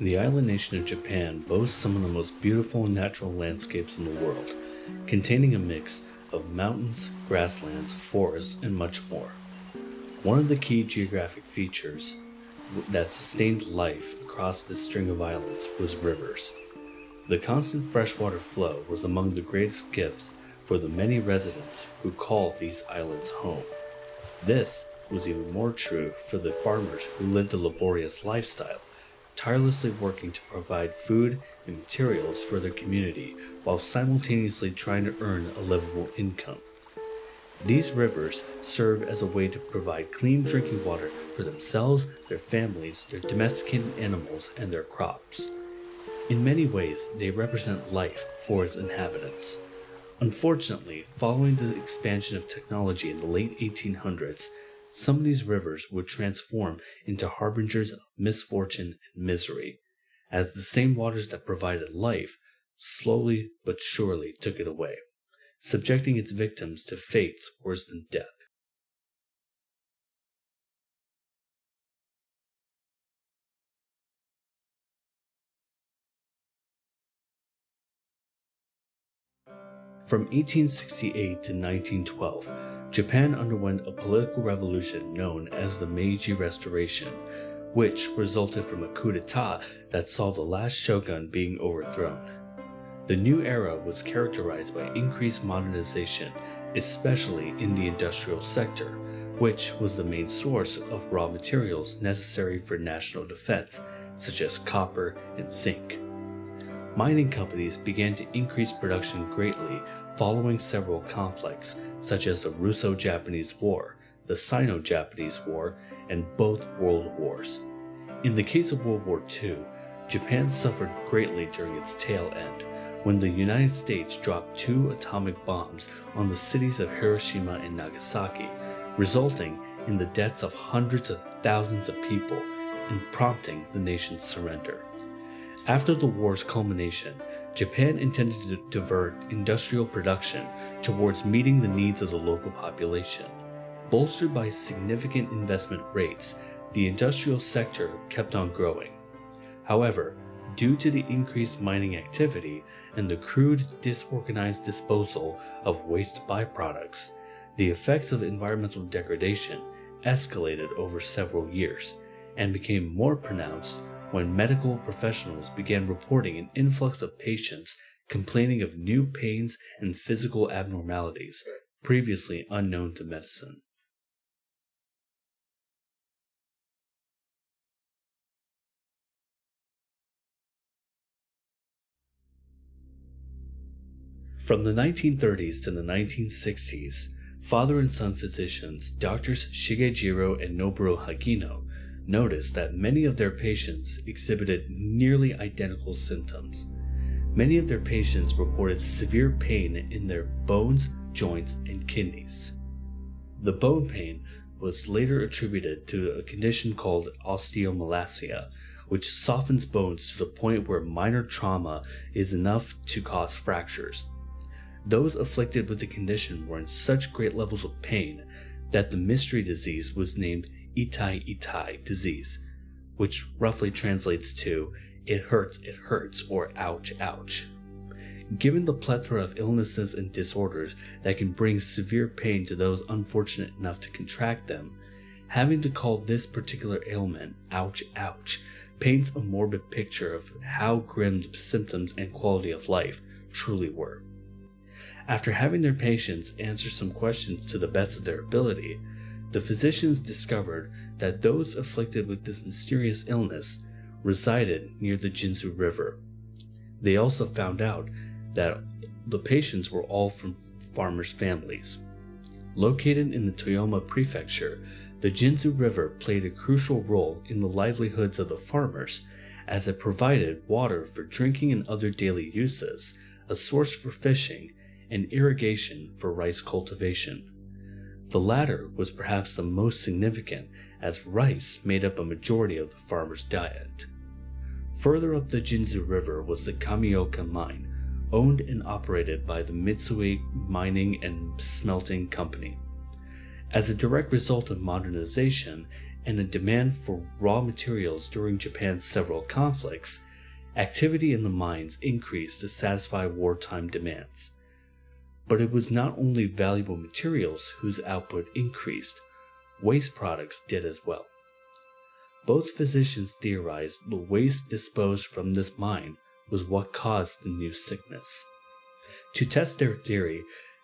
The island nation of Japan boasts some of the most beautiful natural landscapes in the world, containing a mix of mountains, grasslands, forests, and much more. One of the key geographic features that sustained life across this string of islands was rivers. The constant freshwater flow was among the greatest gifts for the many residents who called these islands home. This was even more true for the farmers who lived a laborious lifestyle, tirelessly working to provide food and materials for their community while simultaneously trying to earn a livable income. These rivers serve as a way to provide clean drinking water for themselves, their families, their domesticated animals, and their crops. In many ways, they represent life for its inhabitants. Unfortunately, following the expansion of technology in the late 1800s, some of these rivers would transform into harbingers of misfortune and misery, as the same waters that provided life slowly but surely took it away, subjecting its victims to fates worse than death. From 1868 to 1912, Japan underwent a political revolution known as the Meiji Restoration, which resulted from a coup d'etat that saw the last shogun being overthrown. The new era was characterized by increased modernization, especially in the industrial sector, which was the main source of raw materials necessary for national defense, such as copper and zinc. Mining companies began to increase production greatly following several conflicts, such as the Russo-Japanese War, the Sino-Japanese War, and both World Wars. In the case of World War II, Japan suffered greatly during its tail end, when the United States dropped 2 atomic bombs on the cities of Hiroshima and Nagasaki, resulting in the deaths of hundreds of thousands of people and prompting the nation's surrender. After the war's culmination, Japan intended to divert industrial production towards meeting the needs of the local population. Bolstered by significant investment rates, the industrial sector kept on growing. However, due to the increased mining activity and the crude, disorganized disposal of waste byproducts, the effects of environmental degradation escalated over several years and became more pronounced when medical professionals began reporting an influx of patients complaining of new pains and physical abnormalities previously unknown to medicine. From the 1930s to the 1960s, father and son physicians Drs. Shigejiro and Noboru Hagino noticed that many of their patients exhibited nearly identical symptoms. Many of their patients reported severe pain in their bones, joints, and kidneys. The bone pain was later attributed to a condition called osteomalacia, which softens bones to the point where minor trauma is enough to cause fractures. Those afflicted with the condition were in such great levels of pain that the mystery disease was named Itai-Itai disease, which roughly translates to it hurts, or ouch, ouch. Given the plethora of illnesses and disorders that can bring severe pain to those unfortunate enough to contract them, having to call this particular ailment ouch, ouch paints a morbid picture of how grim the symptoms and quality of life truly were. After having their patients answer some questions to the best of their ability, the physicians discovered that those afflicted with this mysterious illness resided near the Jinzu River. They also found out that the patients were all from farmers' families. Located in the Toyama Prefecture, the Jinzu River played a crucial role in the livelihoods of the farmers, as it provided water for drinking and other daily uses, a source for fishing, and irrigation for rice cultivation. The latter was perhaps the most significant, as rice made up a majority of the farmers' diet. Further up the Jinzu River was the Kamioka mine, owned and operated by the Mitsui Mining and Smelting Company. As a direct result of modernization and a demand for raw materials during Japan's several conflicts, activity in the mines increased to satisfy wartime demands. But it was not only valuable materials whose output increased, waste products did as well. Both physicians theorized the waste disposed from this mine was what caused the new sickness. To test their theory,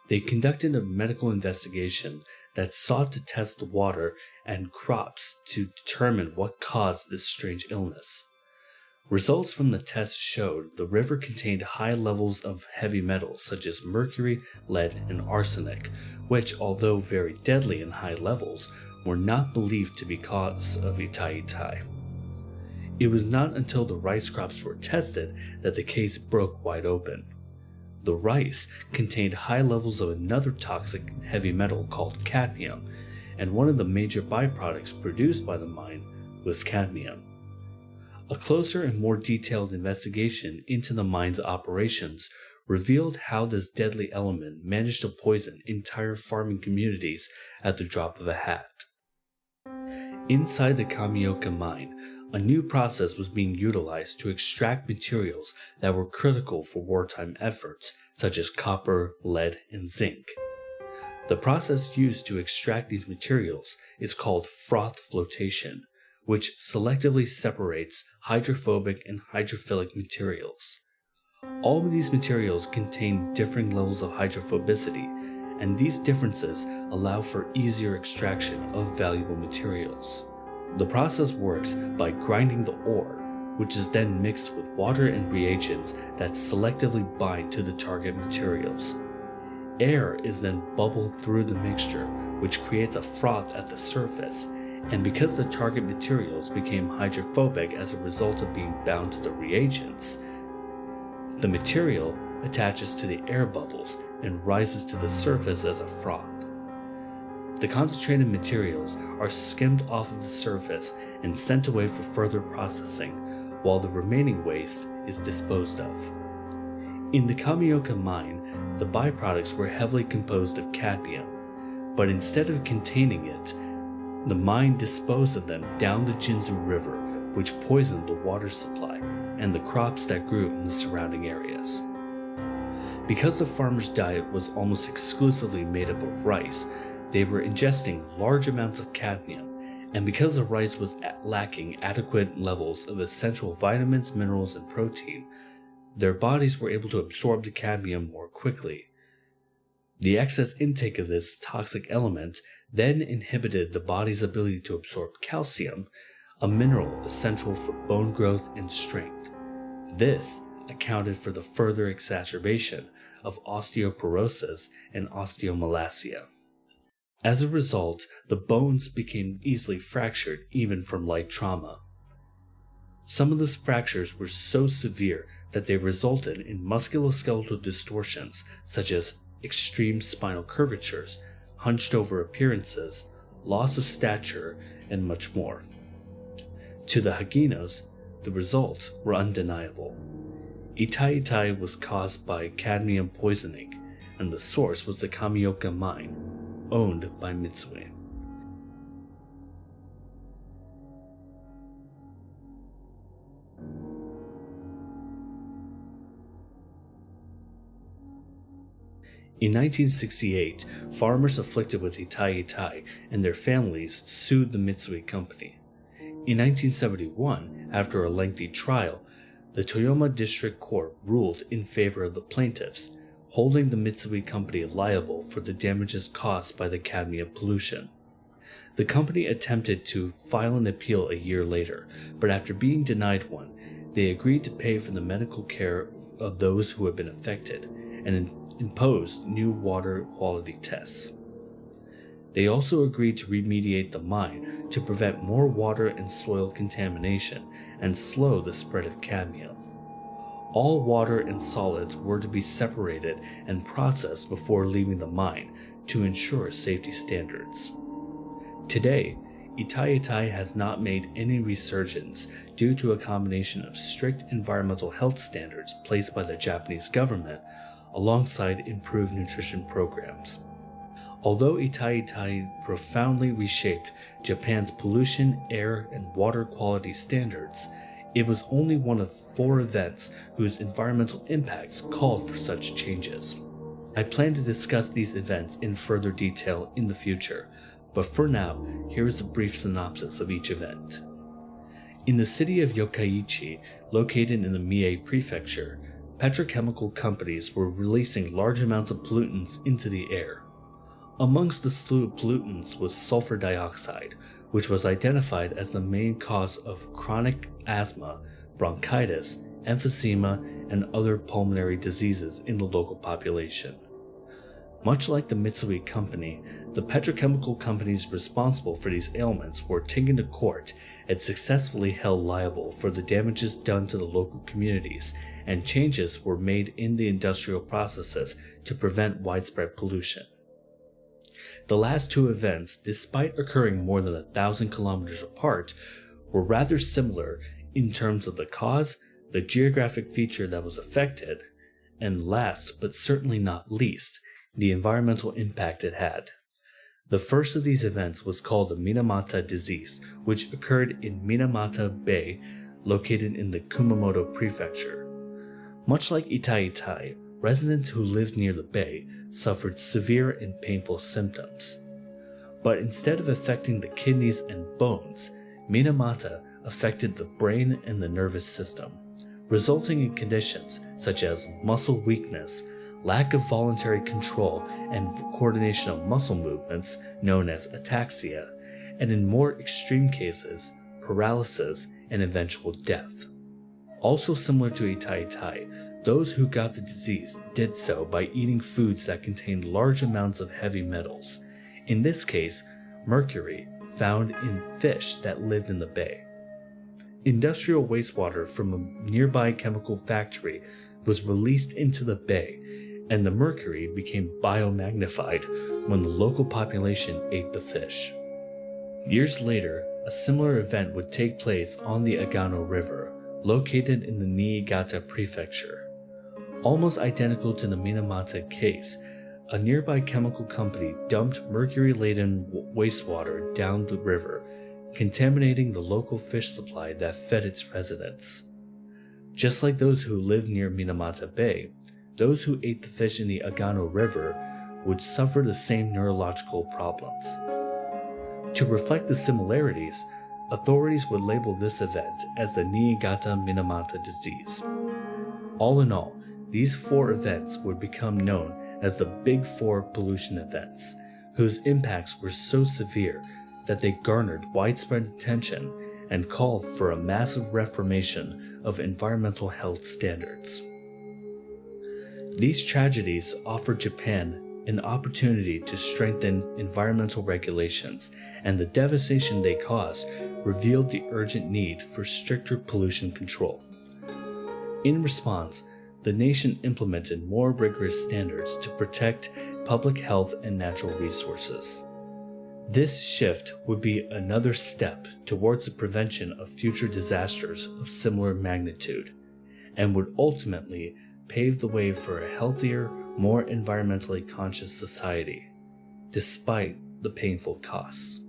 they conducted a medical investigation that sought to test the water and crops to determine what caused this strange illness. Results from the test showed the river contained high levels of heavy metals such as mercury, lead, and arsenic, which, although very deadly in high levels, were not believed to be cause of Itai-Itai. It was not until the rice crops were tested that the case broke wide open. The rice contained high levels of another toxic heavy metal called cadmium, and one of the major byproducts produced by the mine was cadmium. A closer and more detailed investigation into the mine's operations revealed how this deadly element managed to poison entire farming communities at the drop of a hat. Inside the Kamioka mine, a new process was being utilized to extract materials that were critical for wartime efforts, such as copper, lead, and zinc. The process used to extract these materials is called froth flotation, which selectively separates hydrophobic and hydrophilic materials. All of these materials contain differing levels of hydrophobicity, and these differences allow for easier extraction of valuable materials. The process works by grinding the ore, which is then mixed with water and reagents that selectively bind to the target materials. Air is then bubbled through the mixture, which creates a froth at the surface, and because the target materials became hydrophobic as a result of being bound to the reagents, the material attaches to the air bubbles and rises to the surface as a froth. The concentrated materials are skimmed off of the surface and sent away for further processing, while the remaining waste is disposed of. In the Kamioka mine, the byproducts were heavily composed of cadmium, but instead of containing it, the mine disposed of them down the Jinzu River, which poisoned the water supply and the crops that grew in the surrounding areas. Because the farmers' diet was almost exclusively made up of rice, they were ingesting large amounts of cadmium, and because the rice was lacking adequate levels of essential vitamins, minerals, and protein, their bodies were able to absorb the cadmium more quickly. The excess intake of this toxic element then inhibited the body's ability to absorb calcium, a mineral essential for bone growth and strength. This accounted for the further exacerbation of osteoporosis and osteomalacia. As a result, the bones became easily fractured even from light trauma. Some of those fractures were so severe that they resulted in musculoskeletal distortions such as extreme spinal curvatures, hunched over appearances, loss of stature, and much more. To the Haginos, the results were undeniable. Itai-Itai was caused by cadmium poisoning, and the source was the Kamioka mine, owned by Mitsui. In 1968, farmers afflicted with Itai-Itai and their families sued the Mitsui company. In 1971, after a lengthy trial, the Toyama District Court ruled in favor of the plaintiffs, holding the Mitsui company liable for the damages caused by the cadmium pollution. The company attempted to file an appeal a year later, but after being denied one, they agreed to pay for the medical care of those who had been affected and imposed new water quality tests. They also agreed to remediate the mine to prevent more water and soil contamination and slow the spread of cadmium. All water and solids were to be separated and processed before leaving the mine to ensure safety standards. Today, Itai-Itai has not made any resurgence due to a combination of strict environmental health standards placed by the Japanese government alongside improved nutrition programs. Although Itai-Itai profoundly reshaped Japan's pollution, air, and water quality standards, it was only one of 4 events whose environmental impacts called for such changes. I plan to discuss these events in further detail in the future, but for now, here is a brief synopsis of each event. In the city of Yokkaichi, located in the Mie Prefecture, petrochemical companies were releasing large amounts of pollutants into the air. Amongst the slew of pollutants was sulfur dioxide, which was identified as the main cause of chronic asthma, bronchitis, emphysema, and other pulmonary diseases in the local population. Much like the Mitsui Company, the petrochemical companies responsible for these ailments were taken to court and successfully held liable for the damages done to the local communities, and changes were made in the industrial processes to prevent widespread pollution. The last 2 events, despite occurring more than 1,000 kilometers apart, were rather similar in terms of the cause, the geographic feature that was affected, and last but certainly not least, the environmental impact it had. The first of these events was called the Minamata disease, which occurred in Minamata Bay, located in the Kumamoto Prefecture. Much like Itai-Itai, residents who lived near the bay suffered severe and painful symptoms. But instead of affecting the kidneys and bones, Minamata affected the brain and the nervous system, resulting in conditions such as muscle weakness, lack of voluntary control and coordination of muscle movements known as ataxia, and in more extreme cases, paralysis and eventual death. Also similar to Itai-Itai, those who got the disease did so by eating foods that contained large amounts of heavy metals, in this case, mercury, found in fish that lived in the bay. Industrial wastewater from a nearby chemical factory was released into the bay, and the mercury became biomagnified when the local population ate the fish. Years later, a similar event would take place on the Agano River, located in the Niigata Prefecture. Almost identical to the Minamata case, a nearby chemical company dumped mercury-laden wastewater down the river, contaminating the local fish supply that fed its residents. Just like those who lived near Minamata Bay, those who ate the fish in the Agano River would suffer the same neurological problems. To reflect the similarities, authorities would label this event as the Niigata-Minamata disease. All in all, these 4 events would become known as the Big 4 pollution events, whose impacts were so severe that they garnered widespread attention and called for a massive reformation of environmental health standards. These tragedies offered Japan an opportunity to strengthen environmental regulations, and the devastation they caused revealed the urgent need for stricter pollution control. In response, the nation implemented more rigorous standards to protect public health and natural resources. This shift would be another step towards the prevention of future disasters of similar magnitude, and would ultimately pave the way for a healthier, more environmentally conscious society, despite the painful costs.